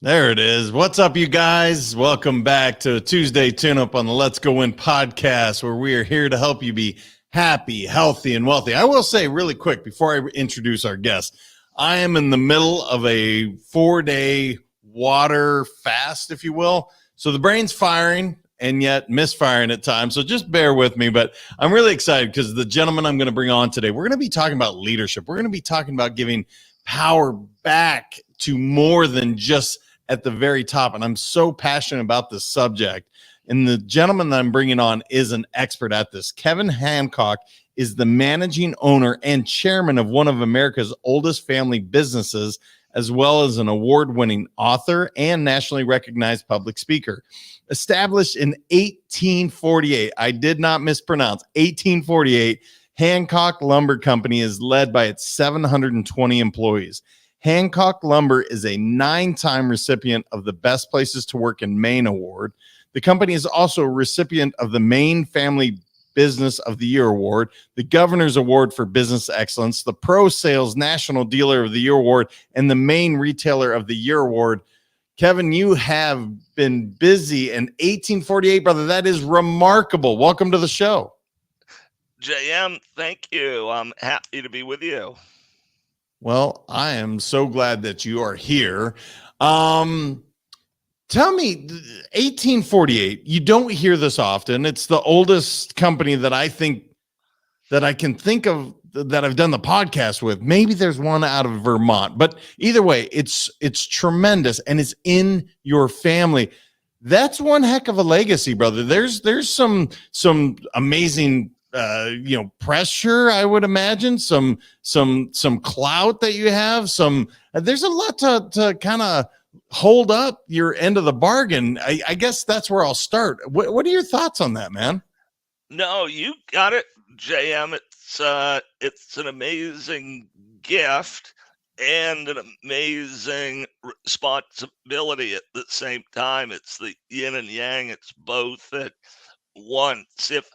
There it is. What's up, you guys? Welcome back to a Tuesday tune-up on the Let's Go Win podcast, where we are here to help you be happy, healthy, and wealthy. I will say really quick before I introduce our guest, I am in the middle of a 4-day water fast, if you will. So the brain's firing and yet misfiring at times. So just bear with me. But I'm really excited because the gentleman I'm going to bring on today, we're going to be talking about leadership. We're going to be talking about giving power back to more than just at the very top. And I'm so passionate about this subject. And the gentleman that I'm bringing on is an expert at this. Kevin Hancock is the managing owner and chairman of one of America's oldest family businesses, as well as an award-winning author and nationally recognized public speaker. Established in 1848, I did not mispronounce, 1848, Hancock Lumber Company is led by its 720 employees. Hancock Lumber is a 9-time recipient of the Best Places to Work in Maine Award. The company is also a recipient of the Maine Family Business of the Year Award, the Governor's Award for Business Excellence, the Pro Sales National Dealer of the Year Award, and the Maine Retailer of the Year Award. Kevin, you have been busy in 1848, brother. That is remarkable. Welcome to the show. JM, thank you. I'm happy to be with you. Well, I am so glad that you are here. Tell me, 1848, you don't hear this often. It's the oldest company that I can think of that I've done the podcast with. Maybe there's one out of Vermont, but either way, it's tremendous and it's in your family. That's one heck of a legacy, brother. There's some amazing pressure, I would imagine, some clout that you have, there's a lot to kind of hold up your end of the bargain. I guess that's where I'll start. What are your thoughts on that, man? No, you got it, JM. It's an amazing gift and an amazing responsibility at the same time. It's the yin and yang. It's both at once. If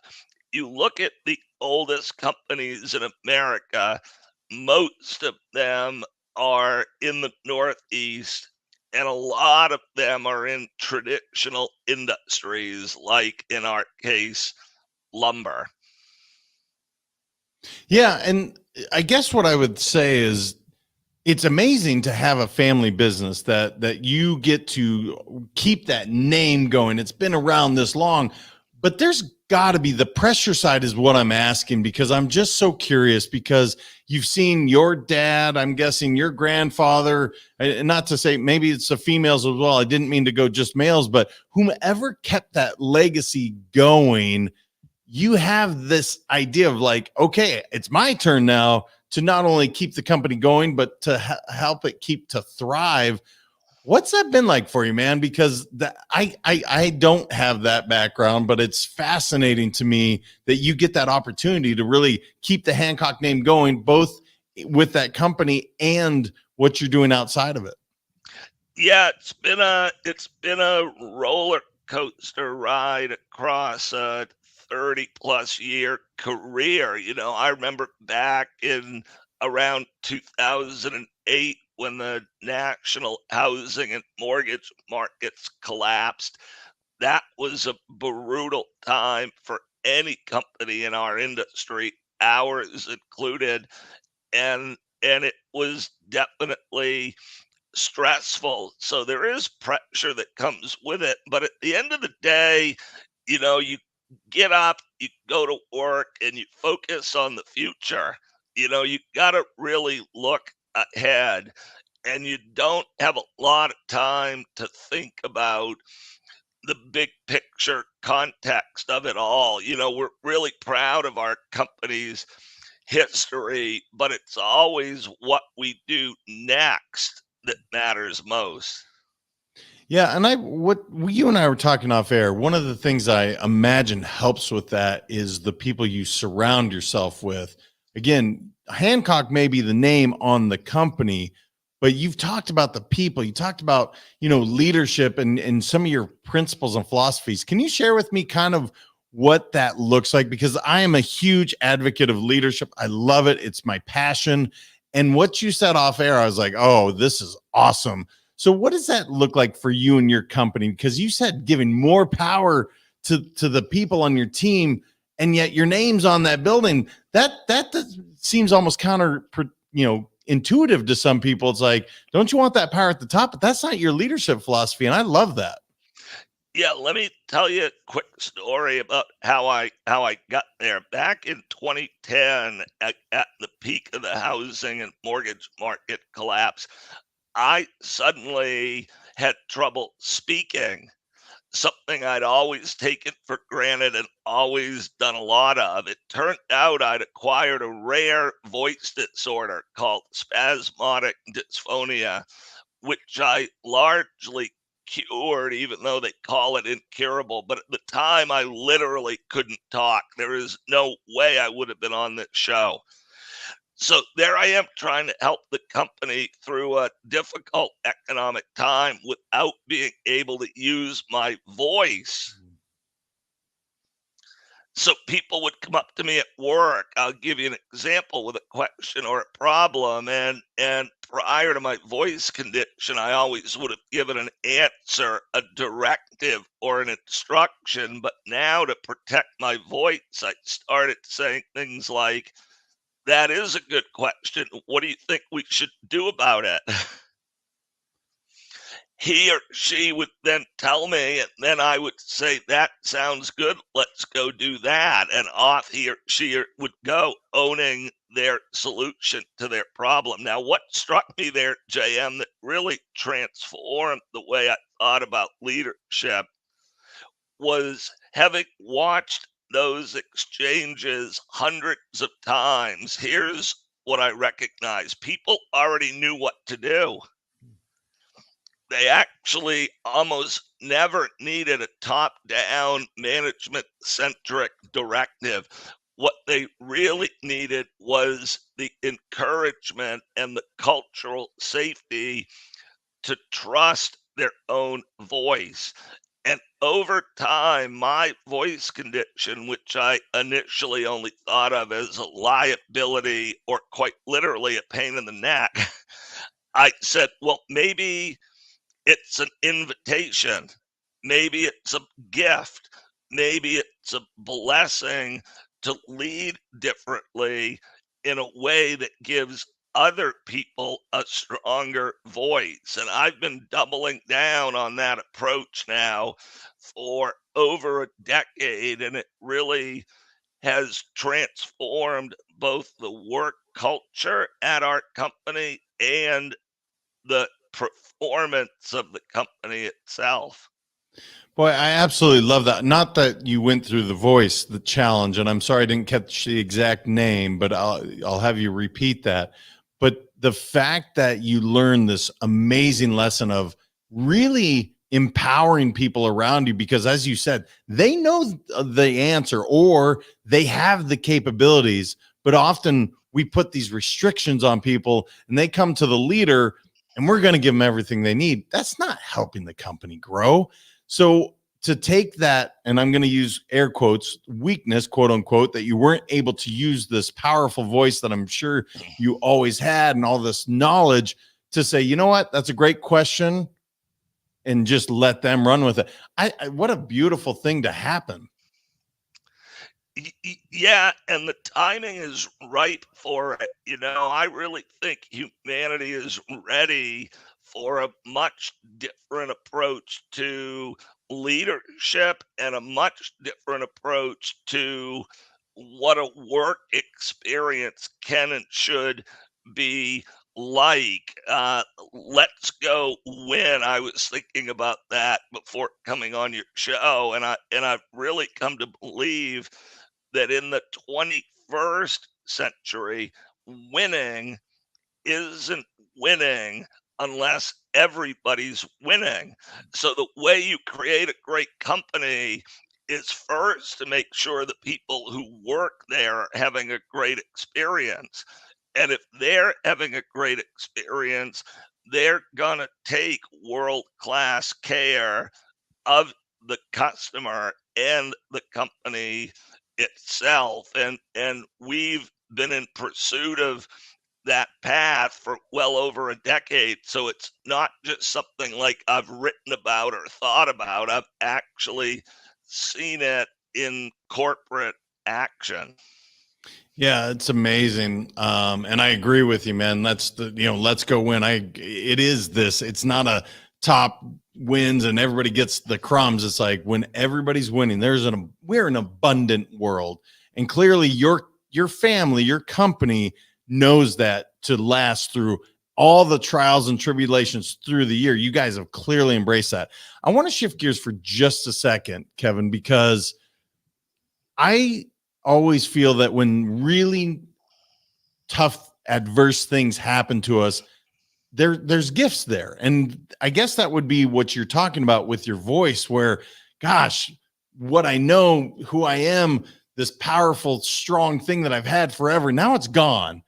you look at the oldest companies in America, most of them are in the Northeast, and a lot of them are in traditional industries, like in our case, lumber. Yeah, and I guess what I would say is it's amazing to have a family business that you get to keep that name going. It's been around this long, but there's got to be the pressure side is what I'm asking, because I'm just so curious, because you've seen your dad, I'm guessing your grandfather, and not to say maybe it's the females as well. I didn't mean to go just males, but whomever kept that legacy going, you have this idea of like, okay, it's my turn now to not only keep the company going, but to help it keep to thrive. What's that been like for you, man? Because I don't have that background, but it's fascinating to me that you get that opportunity to really keep the Hancock name going, both with that company and what you're doing outside of it. Yeah, it's been a roller coaster ride across a 30 plus year career. I remember back in around 2008 when the national housing and mortgage markets collapsed. That was a brutal time for any company in our industry, ours included, and it was definitely stressful. So there is pressure that comes with it, but at the end of the day, you get up, you go to work, and you focus on the future. You got to really look ahead, and you don't have a lot of time to think about the big picture context of it all. We're really proud of our company's history, but it's always what we do next that matters most. Yeah, and what you and I were talking off air, one of the things I imagine helps with that is the people you surround yourself with. Again, Hancock may be the name on the company, but you've talked about the people. You talked about, leadership and some of your principles and philosophies. Can you share with me kind of what that looks like? Because I am a huge advocate of leadership. I love it. It's my passion. And what you said off air, I was like, oh, this is awesome. So what does that look like for you and your company? Because you said giving more power to the people on your team, and yet your name's on that building. That seems almost counter, intuitive to some people. It's like, don't you want that power at the top? But that's not your leadership philosophy, and I love that. Yeah, let me tell you a quick story about how I got there. Back in 2010, at the peak of the housing and mortgage market collapse, I suddenly had trouble speaking, something I'd always taken for granted and always done a lot of. It turned out I'd acquired a rare voice disorder called spasmodic dysphonia, which I largely cured, even though they call it incurable. But at the time, I literally couldn't talk. There is no way I would have been on this show. So there I am trying to help the company through a difficult economic time without being able to use my voice. So people would come up to me at work. I'll give you an example with a question or a problem. And prior to my voice condition, I always would have given an answer, a directive, or an instruction. But now to protect my voice, I started saying things like, that is a good question. What do you think we should do about it? He or she would then tell me, and then I would say, that sounds good. Let's go do that. And off he or she would go, owning their solution to their problem. Now, what struck me there, JM, that really transformed the way I thought about leadership was having watched those exchanges hundreds of times. Here's what I recognize: people already knew what to do. They actually almost never needed a top down management centric directive. What they really needed was the encouragement and the cultural safety to trust their own voice. And over time, my voice condition, which I initially only thought of as a liability or quite literally a pain in the neck, I said, well, maybe it's an invitation. Maybe it's a gift. Maybe it's a blessing to lead differently in a way that gives other people a stronger voice. And I've been doubling down on that approach now for over a decade, and it really has transformed both the work culture at our company and the performance of the company itself. Boy, I absolutely love that. Not that you went through the voice, the challenge, and I'm sorry I didn't catch the exact name, but I'll have you repeat that. But the fact that you learned this amazing lesson of really empowering people around you, because as you said, they know the answer or they have the capabilities, but often we put these restrictions on people and they come to the leader and we're going to give them everything they need. That's not helping the company grow. So to take that, and I'm going to use air quotes, weakness, quote unquote, that you weren't able to use this powerful voice that I'm sure you always had and all this knowledge to say, you know what, that's a great question, and just let them run with it. What a beautiful thing to happen. Yeah, and the timing is ripe for it. I really think humanity is ready for a much different approach to leadership and a much different approach to what a work experience can and should be like. Let's go win. I was thinking about that before coming on your show, and I've really come to believe that in the 21st century, winning isn't winning unless everybody's winning. So the way you create a great company is first to make sure the people who work there are having a great experience. And if they're having a great experience, they're going to take world class care of the customer and the company itself. And we've been in pursuit of that path for well over a decade. So it's not just something like I've written about or thought about. I've actually seen it in corporate action. Yeah, it's amazing. And I agree with you, man. That's let's go win. It is this, it's not a top wins and everybody gets the crumbs. It's like when everybody's winning, we're an abundant world. And clearly your family, your company knows that to last through all the trials and tribulations through the year. You guys have clearly embraced that. I want to shift gears for just a second, Kevin, because I always feel that when really tough, adverse things happen to us, there's gifts there. And I guess that would be what you're talking about with your voice, where, gosh, what I know, who I am, this powerful, strong thing that I've had forever, now it's gone.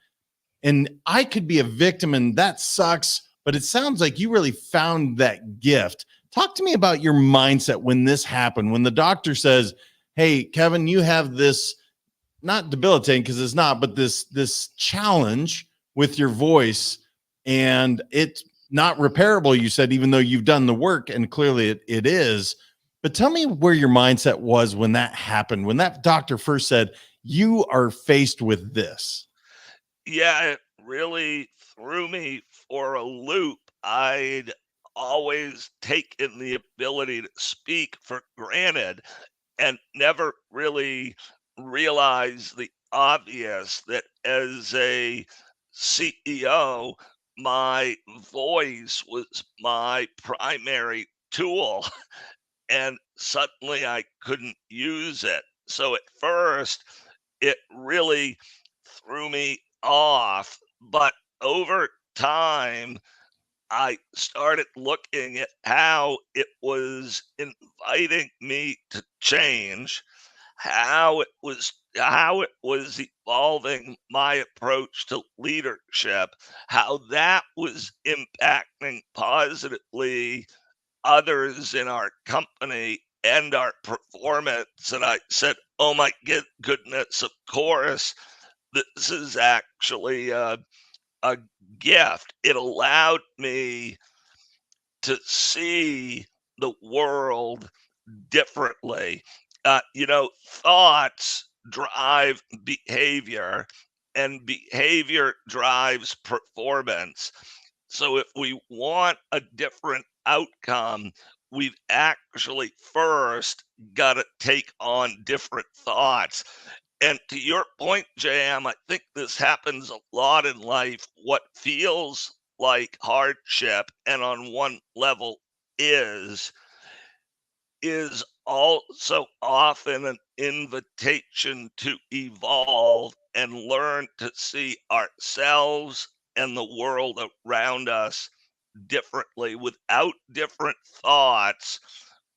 And I could be a victim, and that sucks. But it sounds like you really found that gift. Talk to me about your mindset when this happened, when the doctor says, hey, Kevin, you have this, not debilitating because it's not, but this challenge with your voice, and it's not repairable, you said, even though you've done the work, and clearly it is. But tell me where your mindset was when that happened, when that doctor first said, you are faced with this. Yeah, it really threw me for a loop. I'd always taken the ability to speak for granted and never really realized the obvious, that as a CEO, my voice was my primary tool, and suddenly I couldn't use it. So at first, it really threw me off, but over time, I started looking at how it was inviting me to change, how it was evolving my approach to leadership, how that was impacting positively others in our company and our performance. And I said, oh my goodness, of course, this is actually a gift. It allowed me to see the world differently. Thoughts drive behavior, and behavior drives performance. So if we want a different outcome, we've actually first got to take on different thoughts. And to your point, Jam, I think this happens a lot in life. What feels like hardship, and on one level is, is also often an invitation to evolve and learn to see ourselves and the world around us differently. Without different thoughts,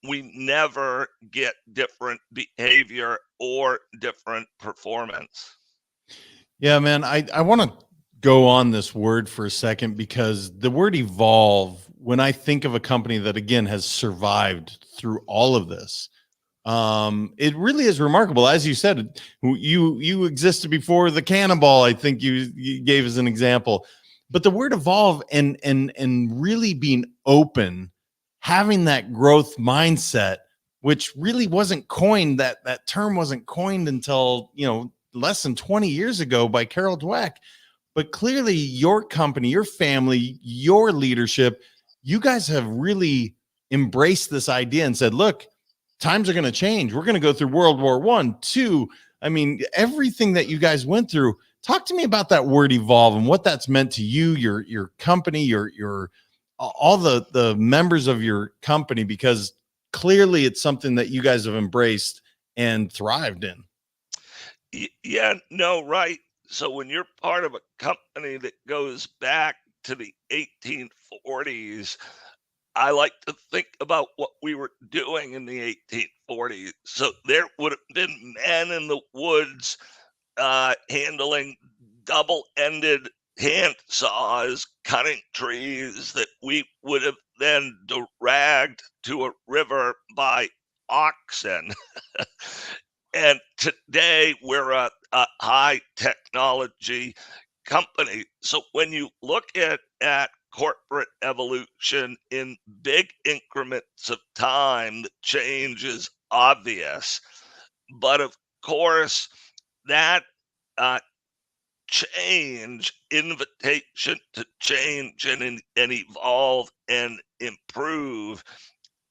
we never get different behavior or different performance. Yeah, man, I want to go on this word for a second, because the word evolve, when I think of a company that again has survived through all of this, it really is remarkable. As you said, you existed before the cannonball, I think you gave as an example. But the word evolve, and really being open, having that growth mindset, which really wasn't coined, that term wasn't coined until less than 20 years ago by Carol Dweck. But clearly your company, your family, your leadership, you guys have really embraced this idea and said, look, times are going to change. We're going to go through World War I, II. I mean, everything that you guys went through. Talk to me about that word evolve and what that's meant to you, your company, your all the members of your company, because clearly it's something that you guys have embraced and thrived in. Yeah, no, right. So when you're part of a company that goes back to the 1840s, I like to think about what we were doing in the 1840s. So there would have been men in the woods handling double-ended hand saws, cutting trees that we would have then dragged to a river by oxen. And today we're a high technology company. So when you look at corporate evolution in big increments of time, the change is obvious. But of course, that uh, change, invitation to change and evolve and improve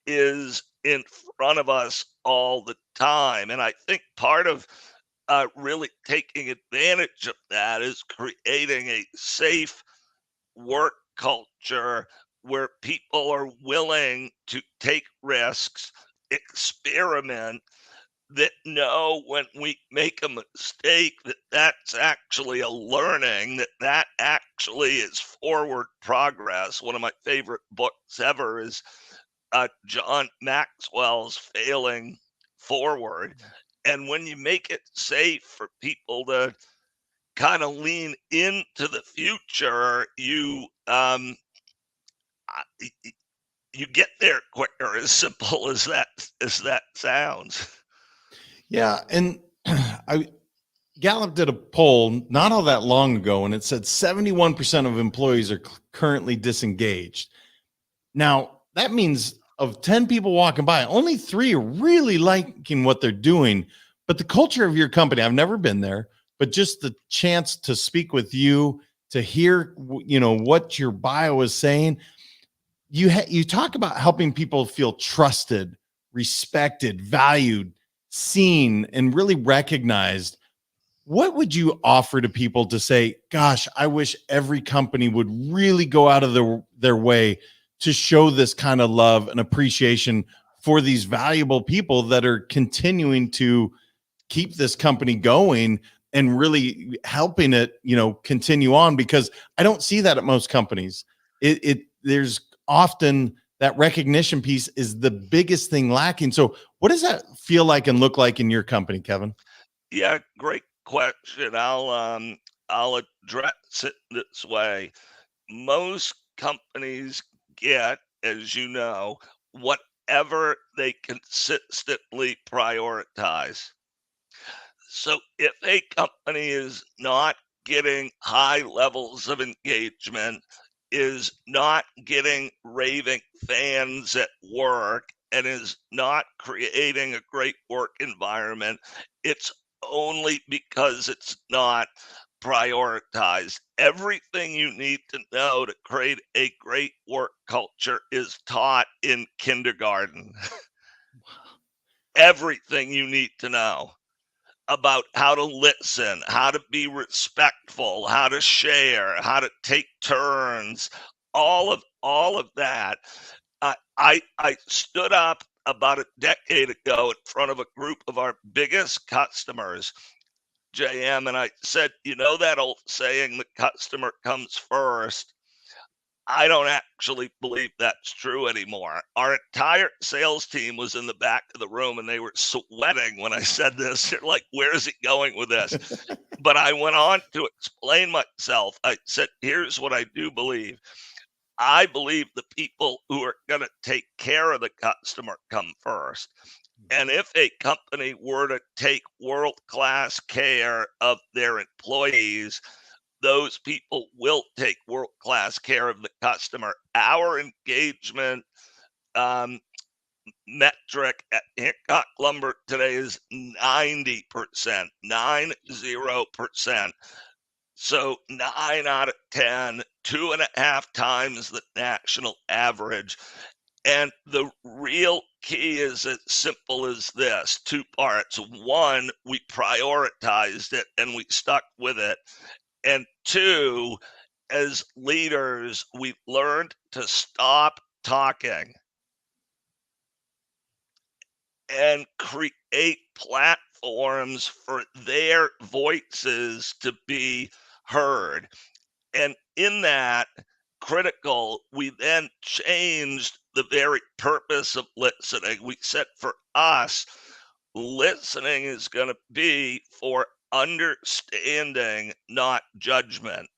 is in front of us all the time. And I think part of really taking advantage of that is creating a safe work culture where people are willing to take risks, experiment, that know when we make a mistake that that's actually a learning, that actually is forward progress. One of my favorite books ever is John Maxwell's Failing Forward. And when you make it safe for people to kind of lean into the future, you get there quicker. As simple as that sounds. Yeah, and I Gallup did a poll not all that long ago, and it said 71% of employees are currently disengaged. Now, that means of 10 people walking by, only 3 are really liking what they're doing. But the culture of your company, I've never been there, but just the chance to speak with you, to hear, what your bio is saying, you talk about helping people feel trusted, respected, valued, seen, and really recognized. What would you offer to people to say, gosh, I wish every company would really go out of their way to show this kind of love and appreciation for these valuable people that are continuing to keep this company going and really helping it, continue on? Because I don't see that at most companies. There's often that recognition piece is the biggest thing lacking. So what does that feel like and look like in your company, Kevin? Yeah, great question. I'll address it this way. Most companies get, as you know, whatever they consistently prioritize. So if a company is not getting high levels of engagement, is not getting raving fans at work, and is not creating a great work environment, it's only because it's not prioritized. Everything you need to know to create a great work culture is taught in kindergarten. Everything you need to know about how to listen, how to be respectful, how to share, how to take turns, all of that. I stood up about a decade ago in front of a group of our biggest customers, JM, and I said, you know that old saying, the customer comes first. I don't actually believe that's true anymore. Our entire sales team was in the back of the room and they were sweating when I said this. They're like, where is he going with this? But I went on to explain myself. I said, here's what I do believe. I believe the people who are going to take care of the customer come first. And if a company were to take world-class care of their employees, those people will take world-class care of the customer. Our engagement um, metric at Hancock Lumber today is 90%, 90%. So 9 out of 10, 2.5 times the national average. And the real key is as simple as this: 2 parts. One, we prioritized it and we stuck with it. And 2, as leaders, we've learned to stop talking and create platforms for their voices to be heard. And in that critical, we then changed the very purpose of listening. We said for us, listening is going to be for understanding, not judgment.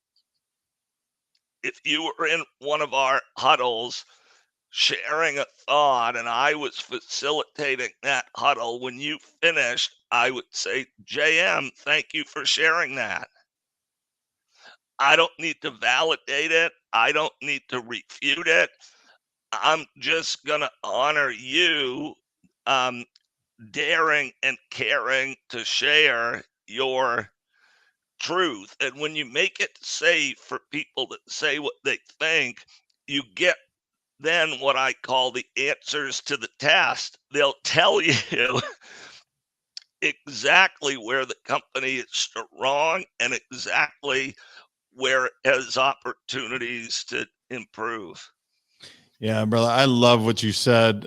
If you were in one of our huddles sharing a thought and I was facilitating that huddle, when you finished, I would say, JM, thank you for sharing that. I don't need to validate it. I don't need to refute it. I'm just going to honor you um, daring and caring to share your truth. And when you make it safe for people to say what they think, you get then what I call the answers to the test. They'll tell you exactly where the company is wrong and exactly where it has opportunities to improve. Yeah, brother, I love what you said,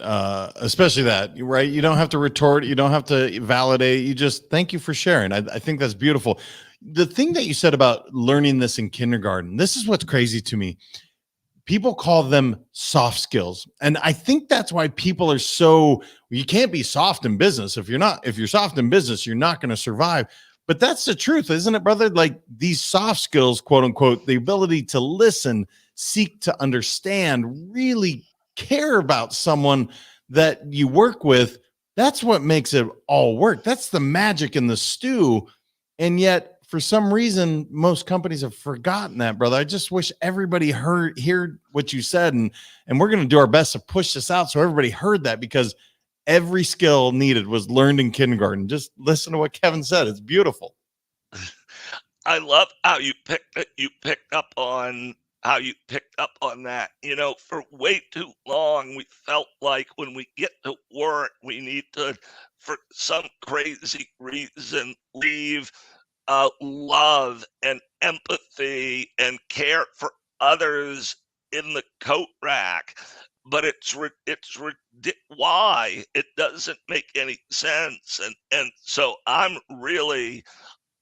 especially that, right? You don't have to retort, you don't have to validate. You just thank you for sharing. I think that's beautiful. The thing that you said about learning this in kindergarten, this is what's crazy to me. People call them soft skills. And I think that's why people are so, you can't be soft in business. If you're soft in business, you're not going to survive. But that's the truth, isn't it, brother? Like these soft skills, quote unquote, the ability to listen, seek to understand, really care about someone that you work with. That's what makes it all work. That's the magic in the stew. And yet, for some reason, most companies have forgotten that, brother. I just wish everybody heard what you said, and we're going to do our best to push this out so everybody heard that, because every skill needed was learned in kindergarten. Just listen to what Kevin said. It's beautiful. I love how you picked up on how you picked up on that. You know, for way too long, we felt like when we get to work, we need to, for some crazy reason, leave love and empathy and care for others in the coat rack. But why it doesn't make any sense, and so I'm really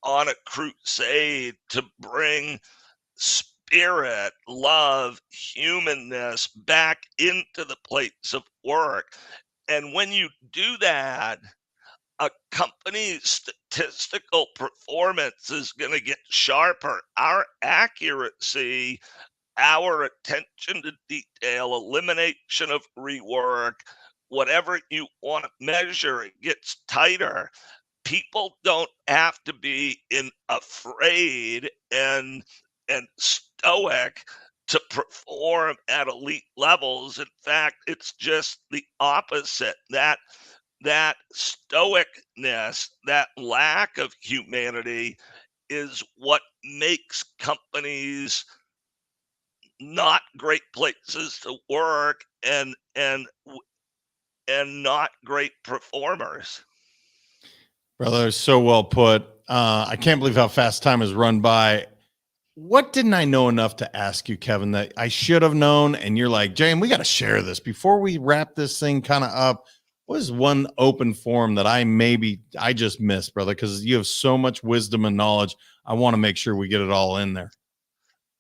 on a crusade to bring spirit, love, humanness back into the place of work. And when you do that, a company's statistical performance is going to get sharper. Our accuracy, our attention to detail, elimination of rework, whatever you want to measure, it gets tighter. People don't have to be afraid and stoic to perform at elite levels. In fact, it's just the opposite. That stoicness, that lack of humanity is what makes companies not great places to work and not great performers. Brother, so well put. I can't believe how fast time has run by. What didn't I know enough to ask you, Kevin, that I should have known? And you're like, Jane, we got to share this before we wrap this thing kind of up. What is one open forum that I just missed, brother? Because you have so much wisdom and knowledge. I want to make sure we get it all in there.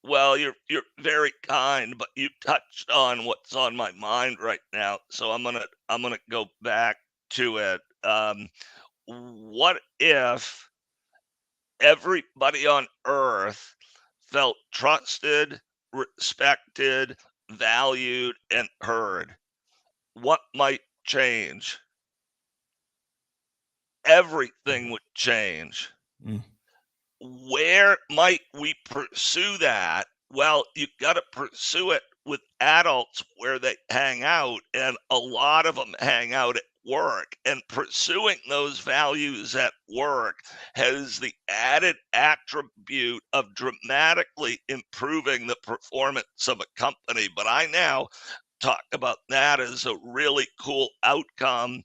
Well, you're very kind, but you touched on what's on my mind right now, so I'm gonna go back to it. What if everybody on Earth felt trusted, respected, valued, and heard? What might change? Everything would change. Mm. Where might we pursue that? Well, you got to pursue it with adults where they hang out, and a lot of them hang out at work. And pursuing those values at work has the added attribute of dramatically improving the performance of a company. But I now talk about that as a really cool outcome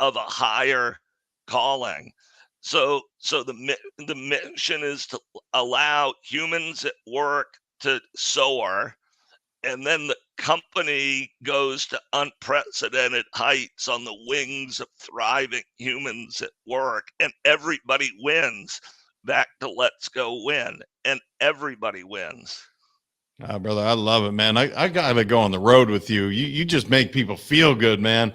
of a higher calling. So the mission is to allow humans at work to soar, and then the company goes to unprecedented heights on the wings of thriving humans at work, and everybody wins. Back to let's go win, and everybody wins. Brother, I love it, man. I got to go on the road with you. You just make people feel good, man.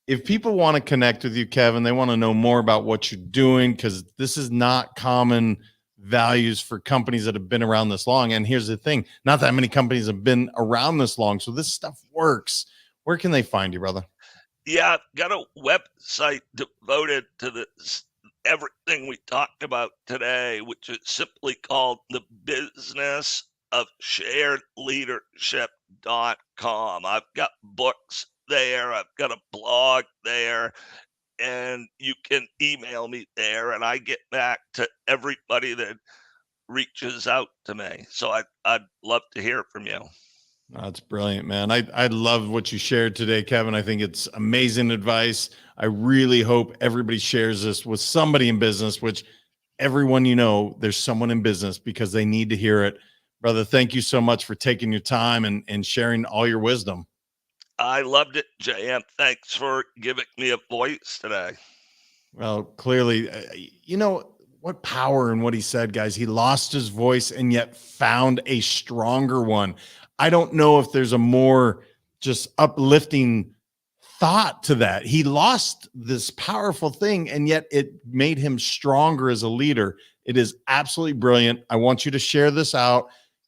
If people want to connect with you, Kevin, they want to know more about what you're doing, because this is not common values for companies that have been around this long. And here's the thing, not that many companies have been around this long. So this stuff works. Where can they find you, brother? Yeah, I've got a website devoted to everything we talked about today, which is simply called The Business of Shared Leadership.com. I've got books there, I've got a blog there, and you can email me there, and I get back to everybody that reaches out to me. So I'd love to hear from you. That's brilliant, man. I love what you shared today, Kevin. I think it's amazing advice. I really hope everybody shares this with somebody in business, which everyone, there's someone in business because they need to hear it. Brother, thank you so much for taking your time and sharing all your wisdom. I loved it, JM. Thanks for giving me a voice today. Well, clearly, what power in what he said, guys. He lost his voice and yet found a stronger one. I don't know if there's a more just uplifting thought to that. He lost this powerful thing and yet it made him stronger as a leader. It is absolutely brilliant. I want you to share this out.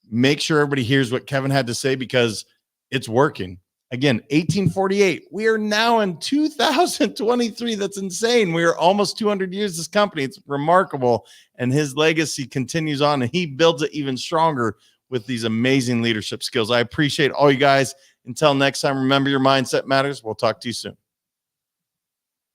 Make sure everybody hears what Kevin had to say because it's working. Again, 1848. We are now in 2023. That's insane. We are almost 200 years this company. It's remarkable. And his legacy continues on and he builds it even stronger with these amazing leadership skills. I appreciate all you guys. Until next time, remember your mindset matters. We'll talk to you soon.